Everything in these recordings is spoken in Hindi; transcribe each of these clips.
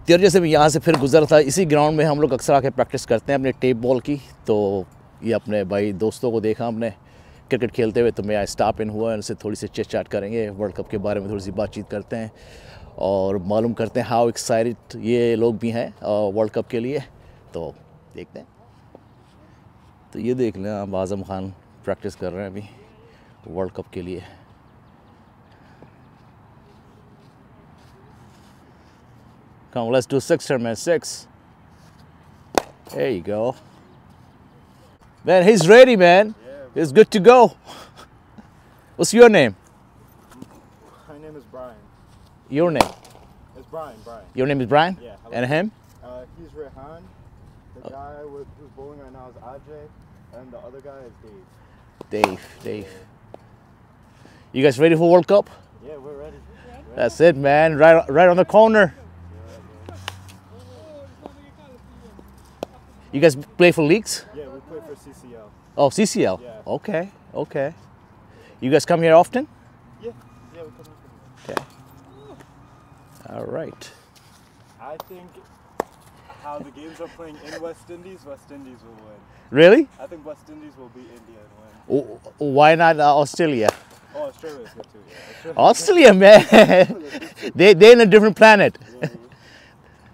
तेरजे से मैं यहाँ से फिर गुजर था। इसी ग्राउंड में हम लोग अक्सर आके प्रैक्टिस करते हैं अपने टेप बॉल की। तो ये अपने भाई दोस्तों को देखा हमने क्रिकेट खेलते हुए, तो मैं आज स्टॉप इन हुआ, उनसे थोड़ी सी चिट चाट करेंगे, वर्ल्ड कप के बारे में थोड़ी सी बातचीत करते हैं और मालूम करते हैं हाउ एक्साइटेड ये लोग भी हैं वर्ल्ड कप के लिए। तो देखते हैं। तो ये देख लें, अब आज़म खान प्रैक्टिस कर रहे हैं अभी वर्ल्ड कप के लिए। Come on, let's do 6 turn, man. 6. There you go. Man, he's ready, man. Yeah, he's good to go. What's your name? my name is Brian. Your name? It's Brian. Brian. Your name is Brian? Yeah. And him? He's Rehan. The guy who's bowling right now is Ajay, and the other guy is Dave. Dave. You guys ready for World Cup? Yeah, we're ready. That's it, man. Right on the corner. You guys play for leagues? Yeah, we play for CCL. Oh, CCL. Yeah. Okay. You guys come here often? Yeah, we come here. Okay. All right. I think how the games are playing in West Indies will win. Really? I think West Indies will beat India and win. Why not Australia? Oh, Australia is good too. Yeah. Australia, man. They're in a different planet.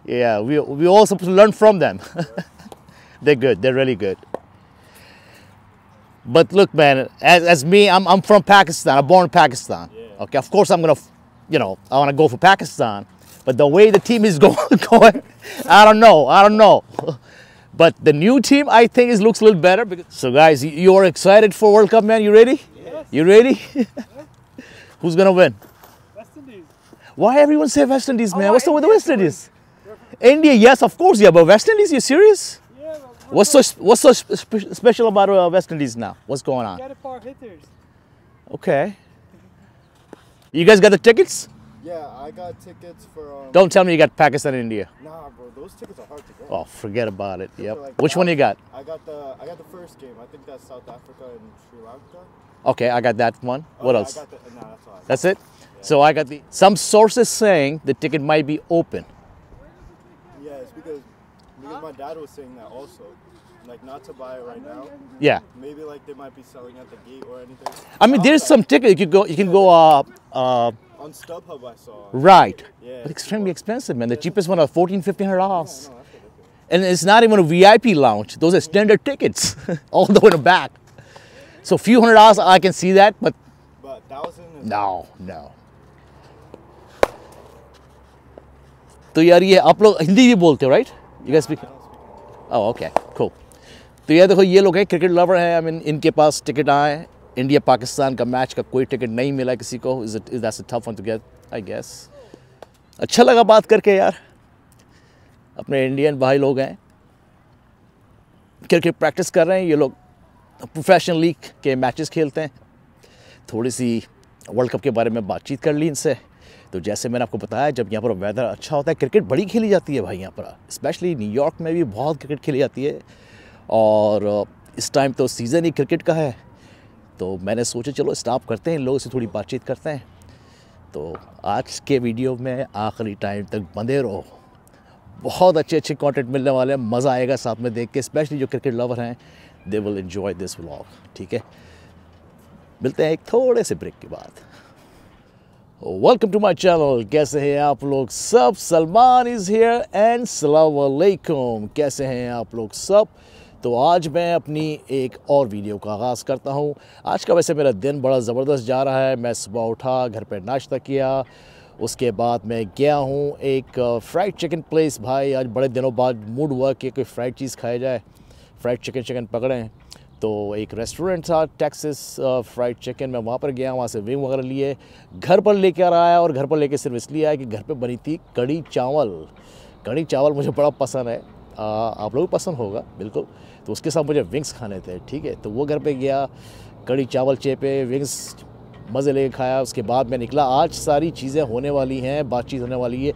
Yeah, we all supposed to learn from them. They're good. They're really good. But look, man, as me, I'm from Pakistan. I'm born in Pakistan. Yeah. Okay, of course I'm gonna, I want to go for Pakistan. But the way the team is going, I don't know. But the new team, I think, looks a little better. So, guys, you're excited for World Cup, man? You ready? Yes. You ready? Who's gonna win? West Indies. Why everyone say West Indies, man? Oh, What's up with the West India's Indies? India, yes, of course, yeah, but West Indies, you serious? Yeah. What's so special about West Indies now? What's going on? Got a par hitters. Okay. You guys got the tickets? Yeah, I got tickets for. Don't tell me you got Pakistan and India. Nah, bro, those tickets are hard to get. Oh, forget about it. Yep. Like Which one you got? I got the first game. I think that's South Africa and Sri Lanka. Okay, I got that one. What else? I got nah, that's all. That's it? So I got some sources saying the ticket might be open. Yeah, it's because my dad was saying that also. Like, not to buy it right now. Yeah. Maybe like they might be selling at the gate or anything. I mean, there's some ticket you can go On StubHub I saw. right. Yeah. But extremely expensive, man. The cheapest one are $1,400-$1,500. No, that's what I think. And it's not even a VIP lounge. Those are standard tickets, all the way in the back. So a few $100, I can see that, but But 1,000 is no. तो यार ये आप लोग हिंदी भी बोलते हो, right? You guys speak? Oh, okay, cool. तो ये देखो, ये लोग हैं क्रिकेट लवर हैं। आई मीन इनके पास टिकट आए। इंडिया पाकिस्तान का मैच का कोई टिकट नहीं मिला किसी को। That's a tough one to get, I guess. अच्छा लगा बात करके यार। अपने इंडियन भाई लोग हैं, क्रिकेट प्रैक्टिस कर रहे हैं। ये लोग प्रोफेशनल लीग के मैचेस खेलते हैं। थोड़ी सी वर्ल्ड कप के बारे में बातचीत कर ली इनसे। तो जैसे मैंने आपको बताया, जब यहाँ पर वेदर अच्छा होता है, क्रिकेट बड़ी खेली जाती है भाई यहाँ पर। स्पेशली न्यूयॉर्क में भी बहुत क्रिकेट खेली जाती है और इस टाइम तो सीज़न ही क्रिकेट का है। तो मैंने सोचा चलो स्टॉप करते हैं, इन लोगों से थोड़ी बातचीत करते हैं। तो आज के वीडियो में आखिरी टाइम तक बंधे रहो, बहुत अच्छे कंटेंट मिलने वाले हैं। मज़ा आएगा साथ में देख के, स्पेशली जो क्रिकेट लवर हैं, they will enjoy this vlog. ठीक है, मिलते हैं एक थोड़े से ब्रेक के बाद। Welcome to my channel. कैसे हैं आप लोग सब? सलमान इज़ हियर एंड अस्सलाम वालेकुम। कैसे हैं आप लोग सब? तो आज मैं अपनी एक और वीडियो का आगाज़ करता हूं। आज का वैसे मेरा दिन बड़ा ज़बरदस्त जा रहा है। मैं सुबह उठा, घर पे नाश्ता किया, उसके बाद मैं गया हूं एक फ्राइड चिकन प्लेस। भाई आज बड़े दिनों बाद मूड हुआ कि कोई फ्राइड चीज़ खाया जाए, फ्राइड चिकन पकड़ें। तो एक रेस्टोरेंट था टेक्सास फ्राइड चिकन, मैं वहाँ पर गया, वहाँ से विंग वगैरह लिए, घर पर लेकर आया। और घर पर लेके सिर्फ इसलिए आया कि घर पे बनी थी कढ़ी चावल। कढ़ी चावल मुझे बड़ा पसंद है, आप लोगों को पसंद होगा बिल्कुल। तो उसके साथ मुझे विंग्स खाने थे। ठीक है, तो वो घर पे गया, कढ़ी चावल चेपे, विंग्स मज़े लेके खाया। उसके बाद मैं निकला। आज सारी चीज़ें होने वाली हैं, बातचीत होने वाली है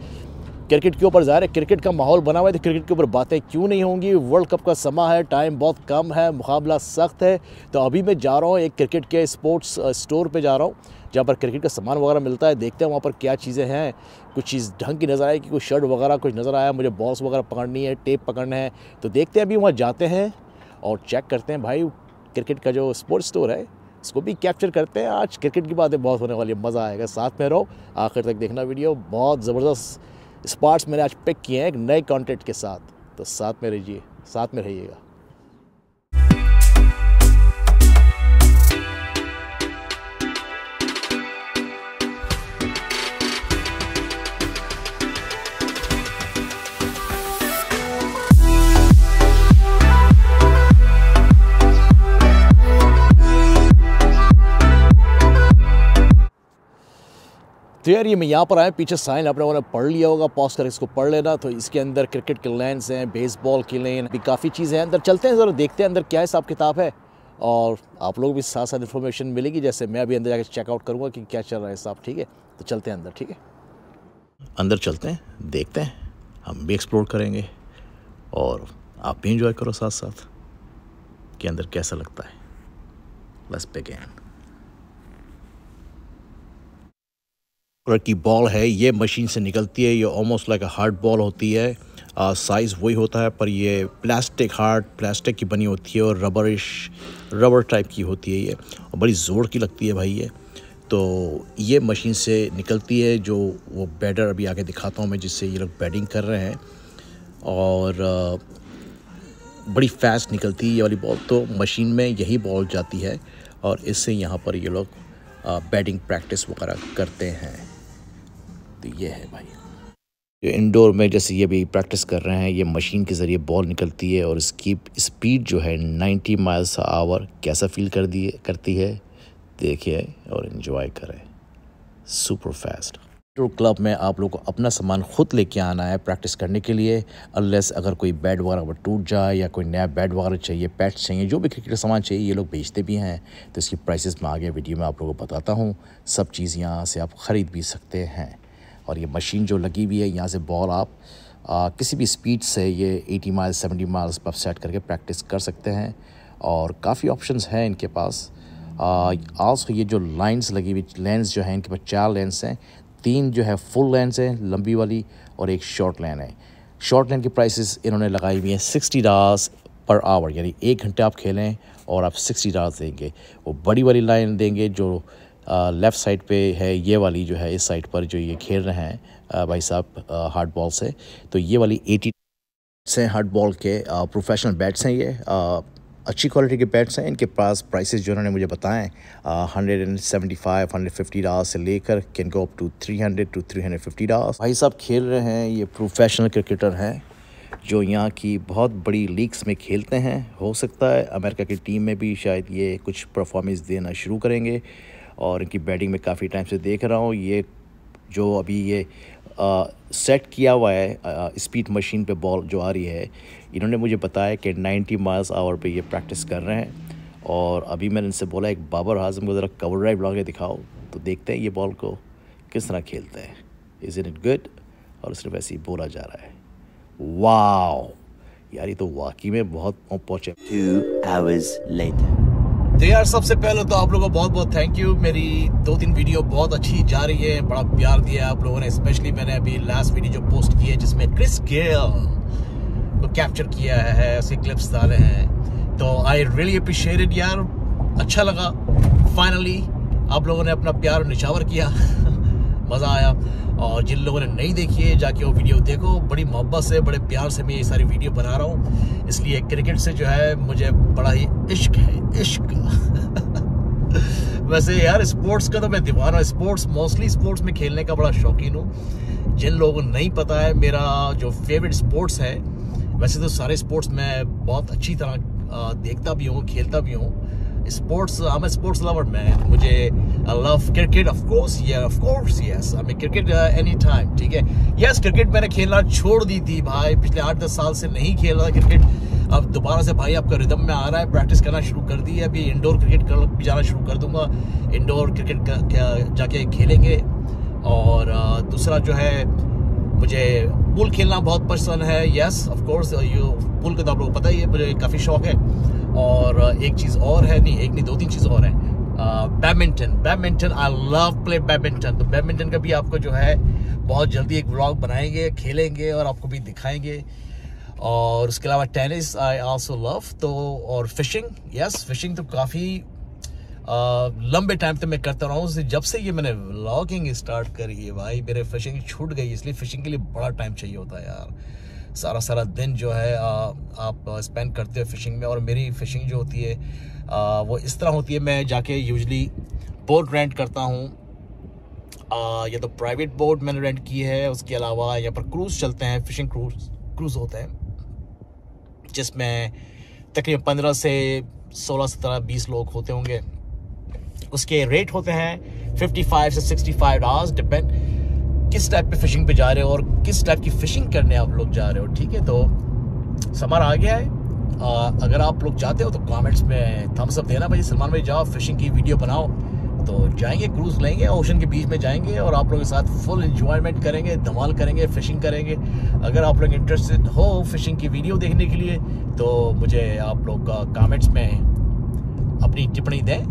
क्रिकेट के ऊपर ज़ाहिर है क्रिकेट का माहौल बना हुआ है, तो क्रिकेट के ऊपर बातें क्यों नहीं होंगी। वर्ल्ड कप का समा है, टाइम बहुत कम है, मुकाबला सख्त है। तो अभी मैं जा रहा हूँ एक क्रिकेट के स्पोर्ट्स स्टोर पे जा रहा हूँ जहाँ पर क्रिकेट का सामान वगैरह मिलता है। देखते हैं वहाँ पर क्या चीज़ें हैं, कुछ चीज़ ढंग की नज़र आएगी, कुछ शर्ट वगैरह कुछ नज़र आया, मुझे बॉल्स वगैरह पकड़नी है, टेप पकड़ना है। तो देखते हैं, अभी वहाँ जाते हैं और चेक करते हैं भाई क्रिकेट का जो स्पोर्ट्स स्टोर है उसको भी कैप्चर करते हैं। आज क्रिकेट की बातें बहुत होने वाली है, मज़ा आएगा। साथ में रहो, आखिर तक देखना वीडियो। बहुत ज़बरदस्त स्पॉट्स मैंने आज पिक किए हैं एक नए कंटेंट के साथ, तो साथ में रहिए, साथ में रहिएगा। तो यार ये मैं यहाँ पर आया, पीछे साइन आपने उन्होंने पढ़ लिया होगा, पॉज कर इसको पढ़ लेना। तो इसके अंदर क्रिकेट के लेंस हैं, बेसबॉल की लेन भी, काफ़ी चीज़ें हैं। अंदर चलते हैं ज़रा, देखते हैं अंदर क्या हिसाब किताब है, और आप लोग भी साथ साथ इन्फॉर्मेशन मिलेगी। जैसे मैं अभी अंदर जाकर चेकआउट करूँगा कि क्या चल रहा है साहब, ठीक है। तो चलते हैं अंदर, ठीक है, अंदर चलते हैं, देखते हैं, हम भी एक्सप्लोर करेंगे और आप भी इंजॉय करो साथ साथ कि अंदर कैसा लगता है। Let's begin. की बॉल है, ये मशीन से निकलती है, ये almost like a hard ball होती है। साइज़ वही होता है, पर ये प्लास्टिक की बनी होती है और रबर टाइप की होती है ये, और बड़ी ज़ोर की लगती है भाई ये। तो ये मशीन से निकलती है, जो वो बैटर अभी आगे दिखाता हूँ मैं, जिससे ये लोग बैटिंग कर रहे हैं, और बड़ी फास्ट निकलती है ये वाली बॉल। तो मशीन में यही बॉल जाती है और इससे यहाँ पर ये लोग बैटिंग प्रैक्टिस वगैरह करते हैं। तो ये है भाई, जो इंडोर में जैसे ये भी प्रैक्टिस कर रहे हैं, ये मशीन के ज़रिए बॉल निकलती है और इसकी स्पीड जो है 90 माइल्स आवर। कैसा फील करती है देखिए और एंजॉय करें, सुपर फास्ट। क्लब में आप लोग को अपना सामान खुद लेके आना है प्रैक्टिस करने के लिए, अनलेस अगर कोई बैट वगैरह टूट जाए या कोई नया बैट वगैरह चाहिए, पैड्स चाहिए, जो भी क्रिकेट का सामान चाहिए ये लोग बेचते भी हैं। तो इसकी प्राइसेस मैं आगे वीडियो में आप लोगों को बताता हूँ। सब चीज़ यहाँ से आप ख़रीद भी सकते हैं। और ये मशीन जो लगी हुई है, यहाँ से बॉल आप किसी भी स्पीड से ये 80 माइल्स 70 माइल्स पर सेट करके प्रैक्टिस कर सकते हैं। और काफ़ी ऑप्शंस हैं इनके पास। आल्सो ये जो लाइन्स लगी हुई, लेंस जो है इनके पास 4 लेंस हैं, 3 जो है फुल लेंस हैं लंबी वाली और एक शॉर्ट लेन है। शॉर्ट लेन की प्राइसेस इन्होंने लगाई हुई हैं $60 पर आवर, यानी 1 घंटे आप खेलें और आप $60 देंगे। वो बड़ी वाली लाइन देंगे जो लेफ़्ट साइड पे है, ये वाली जो है इस साइड पर जो ये खेल रहे हैं भाई साहब हार्ड बॉल से। तो ये वाली 80 से हार्ड बॉल के प्रोफेशनल बैट्स हैं, ये अच्छी क्वालिटी के बैट्स हैं। इनके पास प्राइसेस जो उन्होंने मुझे बताएं $175-150 से लेकर can go up to $300 to $350। भाई साहब खेल रहे हैं, ये प्रोफेशनल क्रिकेटर हैं जो यहाँ की बहुत बड़ी लीग्स में खेलते हैं। हो सकता है अमेरिका की टीम में भी शायद ये कुछ परफॉर्मेंस देना शुरू करेंगे। और इनकी बैटिंग में काफ़ी टाइम से देख रहा हूँ। ये जो अभी ये सेट किया हुआ है स्पीड मशीन पे बॉल जो आ रही है, इन्होंने मुझे बताया कि 90 माइल्स आवर पे ये प्रैक्टिस कर रहे हैं। और अभी मैंने इनसे बोला एक बाबर आजम को ज़रा कवर ड्राइव ला के दिखाओ, तो देखते हैं ये बॉल को किस तरह खेलते हैं। Is it good? और सिर्फ ऐसे ही बोला जा रहा है। वाओ यार, ये तो वाकई में बहुत पहुँचे। 2 hours later। तो यार सबसे पहले तो आप लोगों को बहुत बहुत थैंक यू। मेरी 2-3 वीडियो बहुत अच्छी जा रही है, बड़ा प्यार दिया आप लोगों ने। स्पेशली मैंने अभी लास्ट वीडियो जो पोस्ट की है जिसमें क्रिस गेल को कैप्चर किया है, उसके क्लिप्स डाले हैं, तो आई रियली अप्रिशिएटेड यार, अच्छा लगा। फाइनली आप लोगों ने अपना प्यार निछावर किया मज़ा आया। और जिन लोगों ने नहीं देखी है जाके वो वीडियो देखो। बड़ी मोहब्बत से, बड़े प्यार से मैं ये सारी वीडियो बना रहा हूँ, इसलिए क्रिकेट से जो है मुझे बड़ा ही इश्क है, इश्क वैसे यार स्पोर्ट्स का तो मैं दीवाना हूँ। मोस्टली स्पोर्ट्स में खेलने का बड़ा शौकीन हूँ। जिन लोगों को नहीं पता है मेरा जो फेवरेट स्पोर्ट्स है, वैसे तो सारे स्पोर्ट्स मैं बहुत अच्छी तरह देखता भी हूँ, खेलता भी हूँ। Sports, I am a sports lover man. मुझे I love cricket of course, yes, I mean cricket any time, ठीक है। यस, क्रिकेट मैंने खेलना छोड़ दी थी भाई, पिछले 8-10 साल से नहीं खेल रहा क्रिकेट। अब दोबारा से भाई आपका रिदम में आ रहा है, प्रैक्टिस करना शुरू कर दी है। अभी इंडोर क्रिकेट भी जाना शुरू कर दूंगा, इंडोर क्रिकेट जाके खेलेंगे। और दूसरा जो है, मुझे पूल खेलना बहुत पसंद है। Yes of course, you pool का तो आप लोगों को पता ही है, मुझे काफ़ी शौक है। और एक चीज़ और है, नहीं एक नहीं दो तीन चीज़ और है, badminton. I love play badminton. तो बैडमिंटन का भी आपको जो है बहुत जल्दी एक व्लॉग बनाएंगे, खेलेंगे और आपको भी दिखाएंगे। और उसके अलावा टेनिस आई आल्सो लव। तो और फिशिंग, यस फिशिंग तो काफ़ी लंबे टाइम तक मैं करता रहा हूँ। जब से ये मैंने व्लॉगिंग स्टार्ट करी है भाई, मेरे फिशिंग छूट गई। इसलिए फिशिंग के लिए बड़ा टाइम चाहिए होता है यार, सारा दिन जो है आप स्पेंड करते हो फिशिंग में। और मेरी फिशिंग जो होती है वो इस तरह होती है, मैं जाके यूजली बोट रेंट करता हूँ। या तो प्राइवेट बोट मैंने रेंट की है, उसके अलावा यहाँ पर क्रूज़ चलते हैं, फिशिंग क्रूज़ होते हैं जिसमें तकरीबन 15 से 16, 17, 20 लोग होते होंगे। उसके रेट होते हैं 55 से 65 डॉलर्स, डिपेंड किस टाइप पे फिशिंग पे जा रहे हो और किस टाइप की फिशिंग करने आप लोग जा रहे हो। ठीक है, तो समर आ गया है। अगर आप लोग चाहते हो तो कमेंट्स में थम्स अप देना भाई, सलमान भाई जाओ फिशिंग की वीडियो बनाओ। तो जाएंगे, क्रूज़ लेंगे, ओशन के बीच में जाएंगे और आप लोगों के साथ फुल एंजॉयमेंट करेंगे, धमाल करेंगे, फिशिंग करेंगे। अगर आप लोग इंटरेस्टेड हो फिशिंग की वीडियो देखने के लिए तो मुझे आप लोग कमेंट्स में अपनी टिप्पणी दें,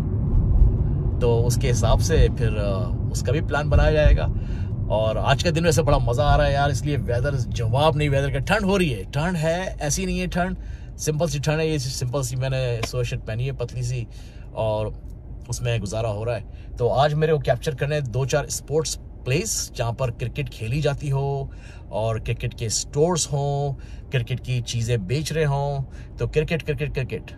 तो उसके हिसाब से फिर उसका भी प्लान बनाया जाएगा। और आज का दिन वैसे बड़ा मज़ा आ रहा है यार, इसलिए वेदर जवाब नहीं, वेदर का ठंड हो रही है, ठंड है ऐसी नहीं है ठंड, सिंपल सी ठंड है। ये सिंपल सी मैंने स्वेट शर्ट पहनी है पतली सी और उसमें गुजारा हो रहा है। तो आज मेरे को कैप्चर करने 2-4 स्पोर्ट्स प्लेस जहाँ पर क्रिकेट खेली जाती हो और क्रिकेट के स्टोर्स हों, क्रिकेट की चीज़ें बेच रहे हों। तो क्रिकेट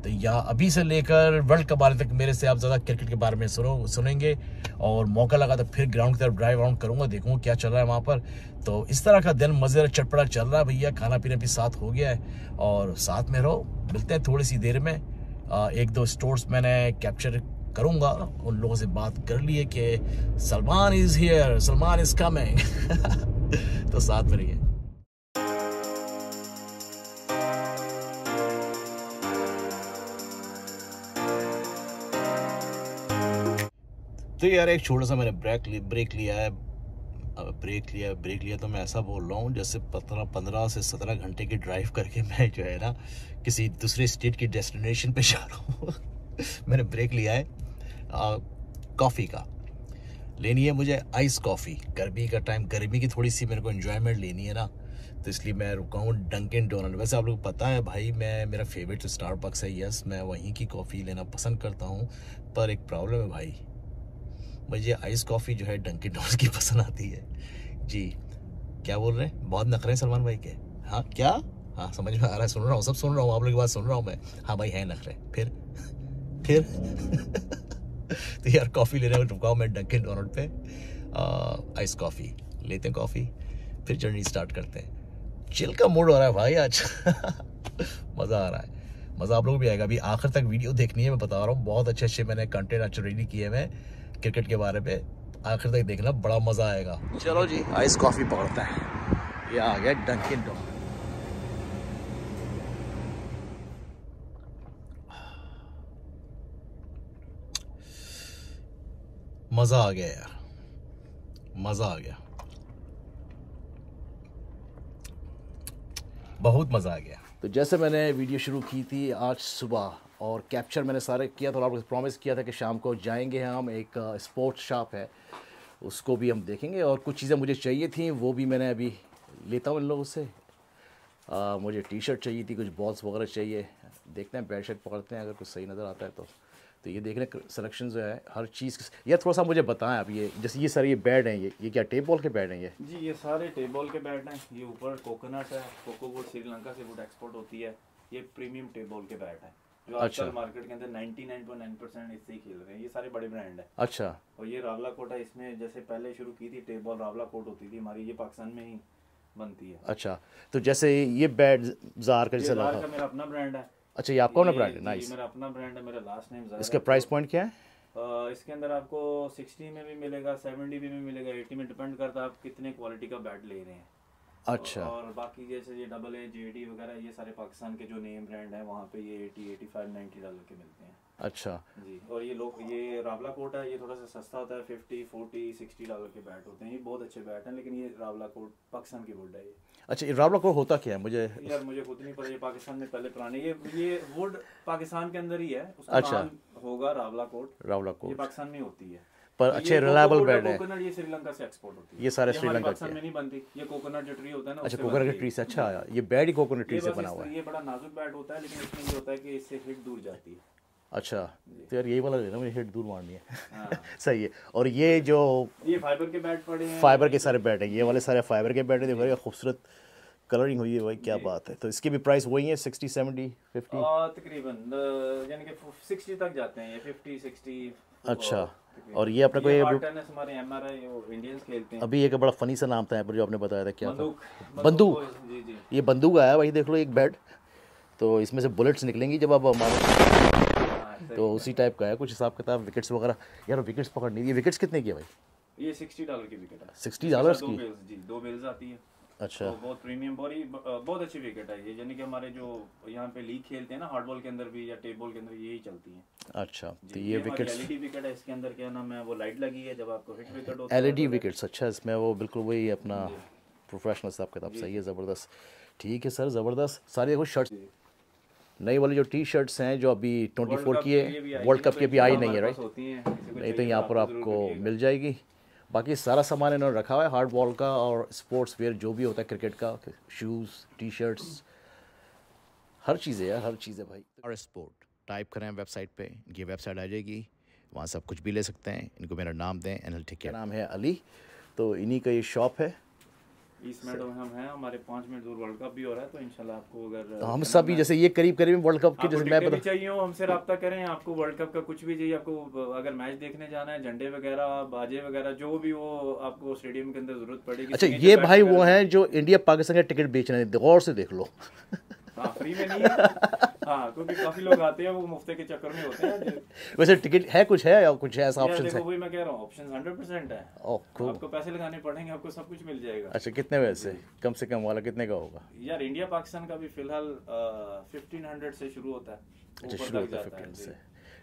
तो यहाँ अभी से लेकर वर्ल्ड कप आने तक मेरे से आप ज़्यादा क्रिकेट के बारे में सुनेंगे। और मौका लगा तो फिर ग्राउंड की तरफ ड्राइव राउंड करूँगा, देखूँगा क्या चल रहा है वहाँ पर। तो इस तरह का दिन मज़ेदार चटपटा चल रहा है भैया, खाना पीना भी साथ हो गया है और साथ में रहो। मिलते हैं थोड़ी सी देर में। 1-2 स्टोर्स मैंने कैप्चर करूँगा, उन लोगों से बात कर ली है कि Salman is here, Salman is coming. तो साथ में रहिए। तो यार एक छोटा सा मैंने ब्रेक लिया तो मैं ऐसा बोल रहा हूँ जैसे 15 से 17 घंटे की ड्राइव करके मैं जो है ना किसी दूसरे स्टेट की डेस्टिनेशन पे जा रहा हूँ। मैंने ब्रेक लिया है कॉफ़ी का, लेनी है मुझे आइस कॉफ़ी। गर्मी का टाइम, गर्मी की थोड़ी सी मेरे को एंजॉयमेंट लेनी है ना, तो इसलिए मैं रुका हूँ डंकिन डोनट। वैसे आप लोग को पता है भाई, मेरा फेवरेट तो स्टारबक्स है। यस, मैं वहीं की कॉफ़ी लेना पसंद करता हूँ, पर एक प्रॉब्लम है भाई, मुझे आइस कॉफ़ी जो है डंकिन डोनट्स की पसंद आती है। जी क्या बोल रहे हैं, बहुत नखरे हैं सलमान भाई के? हाँ क्या? हाँ समझ में आ रहा है, सुन रहा हूँ, सब सुन रहा हूँ, आप लोग की बात सुन रहा हूँ मैं। हाँ भाई है नखरे, फिर तो यार कॉफ़ी लेने में रुका हूँ मैं डंकिन डोनट पे। आइस कॉफ़ी लेते हैं, कॉफ़ी फिर जर्नी स्टार्ट करते हैं। चिल का मूड हो रहा है भाई आज। मज़ा आ रहा है, मज़ा आप लोगों को भी आएगा। अभी आखिर तक वीडियो देखनी है, मैं बता रहा हूँ, बहुत अच्छे मैंने कंटेंट आज रेडी किए हैं क्रिकेट के बारे में, आखिर तक देखना, बड़ा मज़ा आएगा। चलो जी आइस कॉफ़ी पकड़ते हैं, ये आ गया डंकिन डोनट। मज़ा आ गया यार, मज़ा आ गया, बहुत मज़ा आ गया। तो जैसे मैंने वीडियो शुरू की थी आज सुबह और कैप्चर मैंने सारे किया, तो आपको प्रॉमिस किया था कि शाम को जाएंगे हम, एक स्पोर्ट्स शॉप है उसको भी हम देखेंगे। और कुछ चीज़ें मुझे चाहिए थी वो भी मैंने अभी लेता हूँ इन लोगों से। मुझे टी शर्ट चाहिए थी, कुछ बॉल्स वगैरह चाहिए, देखते हैं बैट शर्ट पकड़ते हैं, अगर कुछ सही नज़र आता है तो ये देखने सिलेक्शन जो है हर चीज़। ये थोड़ा सा मुझे बताएं आप, ये जैसे ये सर ये बैट हैं, ये क्या टेप बॉल के बैट हैं ये? जी ये सारे टेप बॉल के बैट हैं। ये ऊपर कोकोनट है, कोको वुड श्रीलंका से वुड एक्सपोर्ट होती है। ये प्रीमियम टेप बॉल के बैट है जो आजकल मार्केट के अंदर 99.9% इससे ही खेल रहे हैं। ये सारे बड़े ब्रांड है। अच्छा। और ये रावला कोट है, इसमें जैसे पहले शुरू की थी टेप बॉल रावला कोट होती थी हमारी, ये पाकिस्तान में ही बनती है। अच्छा, तो जैसे ये बैट जार का जैसे जार का मेरा अपना ब्रांड है। अच्छा, ये आपका अपना ब्रांड है? नाइस। मेरा अपना ब्रांड है, मेरा लास्ट नेम जार। इसका प्राइस पॉइंट क्या है? इसके अंदर आपको 60 में भी मिलेगा, 70 में भी मिलेगा, 80 में, डिपेंड करता है आप कितने क्वालिटी का बैट ले रहे हैं। अच्छा। और बाकी जैसे ये डबल ए JD वगैरह ये सारे पाकिस्तान के जो नेम ब्रांड हैं वहाँ पे ये 80, 85, $90 के मिलते हैं। अच्छा। जी। और ये रावला कोट है, ये थोड़ा सा सस्ता होता है, $50, $40, $60 के बैट होते हैं। ये बहुत अच्छे बैट हैं, लेकिन ये रावला कोट पाकिस्तान की वुड है ये। अच्छा, ये रावला कोट होता क्या है? मुझे यार मुझे खुद नहीं पता, ये पाकिस्तान में पहले पुराने ये वुड पाकिस्तान के अंदर ही है, उसका अच्छा। नाम होगा रावला कोट। रावला ये कोट पाकिस्तान में होती है, पर ये अच्छे रिलायबल कोकोनट बैट है। कोकोनट ये श्रीलंका से एक्सपोर्ट होती है। ये सारे हमारे श्रीलंका पाकिस्तान के में नहीं बनती, ये कोकोनट जो ट्री होता है ना अच्छा, उससे कोकोनट बनती के है। ट्री से। अच्छा, ये बैट ही कोकोनट ट्री ये से बस बना हुआ है। ये बड़ा नाजुक बैट होता है, लेकिन इसमें ये होता है कि इससे हिट दूर जाती है। अच्छा, तो यार यही वाला लेना, मुझे हिट दूर मारनी है। हाँ। सही है। और ये जो ये फाइबर के बैट पड़े हैं, फाइबर के सारे बैट हैं, ये वाले सारे फाइबर के बैट हैं। देखो ये खूबसूरत कलरिंग हुई है भाई, क्या बात है। तो इसकी भी प्राइस वही है 60, 70, 50? तकरीबन यानी कि 60 तक जाते हैं ये, 50, 60। अच्छा। और ये अपने को ये हमारे MRI वो इंडियंस खेलते हैं। अभी एक बड़ा फनी सा नाम था यहाँ पर जो आपने बताया था, क्या था? बंदूक। जी जी। ये बंदूक आया भाई, देख लो एक बैट, तो इसमें से बुलेट्स निकलेंगी जब आप मारो, तो उसी टाइप का है कुछ हिसाब किताब। विकेट्स वगैरह, यार विकेट्स पकड़नी है। ये विकेट्स कितने की है भाई? ये $60 की विकेट है। $60 की? जी, 2 बेल्स आती है। अच्छा। तो बहुत प्रीमियम, बहुत अच्छी विकेट है ये, यानी कि हमारे जो यहाँ पे लीग खेलते हैं ना हार्ड बॉल के अंदर भी या टेप बॉल के अंदर, यही चलती हैं। अच्छा, तो ये विकेट्स LED विकेट है, इसके अंदर क्या नाम है वो लाइट लगी है, जब आपको हिट विकेट होता है LED विकेट्स। अच्छा, इसमें वो बिल्कुल वही अपना प्रोफेशनल हिसाब किताब। सही है, ज़बरदस्त। ठीक है सर, ज़बरदस्त। सारी देखो शर्ट्स, नई वाली जो T-शर्ट्स हैं जो अभी 24 की है, वर्ल्ड कप की अभी आई नहीं है राइट? नहीं तो यहाँ पर आपको मिल जाएगी। बाकी सारा सामान इन्होंने रखा हुआ है हार्ड बॉल का और स्पोर्ट्स वेयर जो भी होता है क्रिकेट का, शूज़, T-शर्ट्स, हर चीज़ है यार, हर चीज़ है भाई। और स्पोर्ट टाइप करें वेबसाइट पे, ये वेबसाइट आ जाएगी, वहाँ से आप कुछ भी ले सकते हैं। इनको मेरा नाम दें, एनालिटिक का नाम है अली, तो इन्हीं का ये शॉप है। ईस्ट में हम हैं, हमारे 5 मिनट दूर वर्ल्ड कप भी हो रहा है, तो इंशाल्लाह आपको अगर हम सभी जैसे ये करीब करीब वर्ल्ड कप के, जैसे मैं टिकट भी चाहिए हो हमसे रब्ता करें। आपको वर्ल्ड कप का कुछ भी चाहिए, आपको अगर मैच देखने जाना है, झंडे वगैरह, बाजे वगैरह, जो भी वो आपको स्टेडियम के अंदर जरूरत पड़ेगी। अच्छा, ये भाई वो हैं जो इंडिया पाकिस्तान के टिकट बेच रहे हैं, गौर से देख लो। हाँ, फ्री में नहीं है। हाँ, क्योंकि काफी लोग आते हैं वो मुफ्त के चक्कर में होते हैं। वैसे टिकट है कुछ है या कुछ ऐसा ऑप्शन है? देखो वही मैं कह रहा हूँ, ऑप्शन 100% है। आपको पैसे लगाने पड़ेंगे, आपको सब कुछ मिल जाएगा। अच्छा, कितने वैसे कम से कम वाला कितने का होगा? यार इंडिया पाकिस्तान का भी फिलहाल 1500 से शुरू होता है। अच्छा, शुरू होता है 1500 से।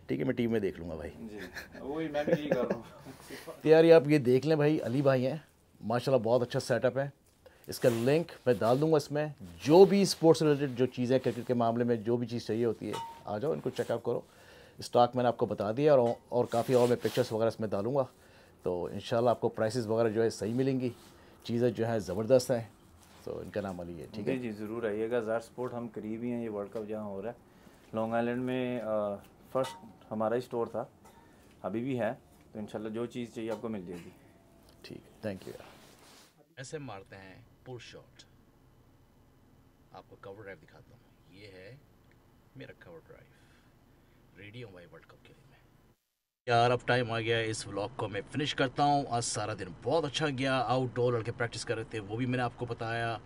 ठीक है, मैं टीम में देख लूँगा भाई। जी, वही मैं भी यही कर रहा हूँ। तो यार ये आप ये देख लें भाई, अली भाई हैं माशाल्लाह, बहुत अच्छा सेटअप है। इसका लिंक मैं डाल दूंगा इसमें। जो भी स्पोर्ट्स रिलेटेड जो चीज़ें क्रिकेट के मामले में जो भी चीज़ चाहिए होती है, आ जाओ, इनको चेकआउट करो। स्टॉक मैंने आपको बता दिया और काफ़ी और मैं पिक्चर्स वगैरह इसमें डालूंगा, तो इंशाल्लाह आपको प्राइसेस वगैरह जो है सही मिलेंगी, चीज़ें जो है ज़बरदस्त हैं। तो इनका नाम अली है। ठीक है जी, ज़रूर आइएगा। ज़ार स्पोर्ट हम करीब ही हैं, ये वर्ल्ड कप जहाँ हो रहा है लॉन्ग आइलैंड में फर्स्ट हमारा ही स्टोर था, अभी भी है, तो इंशाल्लाह जो चीज़ चाहिए आपको मिल जाएगी। ठीक है, थैंक यू यार। ऐसे मारते हैं पुल शॉट। आपको कवर ड्राइव दिखाता हूँ, ये है मेरा कवर ड्राइव, रेडी हूँ भाई वर्ल्ड कप के लिए मैं। यार अब टाइम आ गया, इस व्लॉग को मैं फिनिश करता हूँ। आज सारा दिन बहुत अच्छा गया, आउटडोर लड़के प्रैक्टिस कर रहे थे, वो भी मैंने आपको बताया।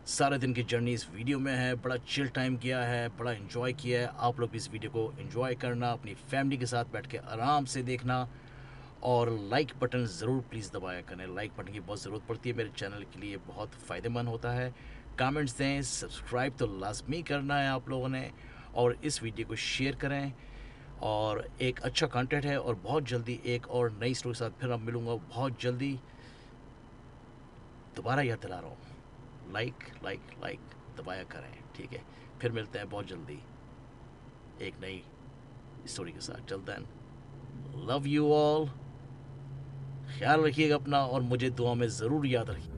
सारे दिन की जर्नी इस वीडियो में है, बड़ा चिल टाइम किया है, बड़ा एंजॉय किया है। आप लोग भी इस वीडियो को एंजॉय करना, अपनी फैमिली के साथ बैठ के आराम से देखना, और लाइक बटन ज़रूर प्लीज़ दबाया करें। लाइक बटन की बहुत ज़रूरत पड़ती है, मेरे चैनल के लिए बहुत फ़ायदेमंद होता है। कमेंट्स दें, सब्सक्राइब तो लाजमी करना है आप लोगों ने, और इस वीडियो को शेयर करें। और एक अच्छा कंटेंट है, और बहुत जल्दी एक और नई स्टोरी के साथ फिर अब मिलूँगा बहुत जल्दी। दोबारा याद दिला रहा हूँ, लाइक दबाया करें, ठीक है? फिर मिलते हैं बहुत जल्दी एक नई स्टोरी के साथ। Till then, love you all, ख्याल रखिएगा अपना, और मुझे दुआ में ज़रूर याद रखिए।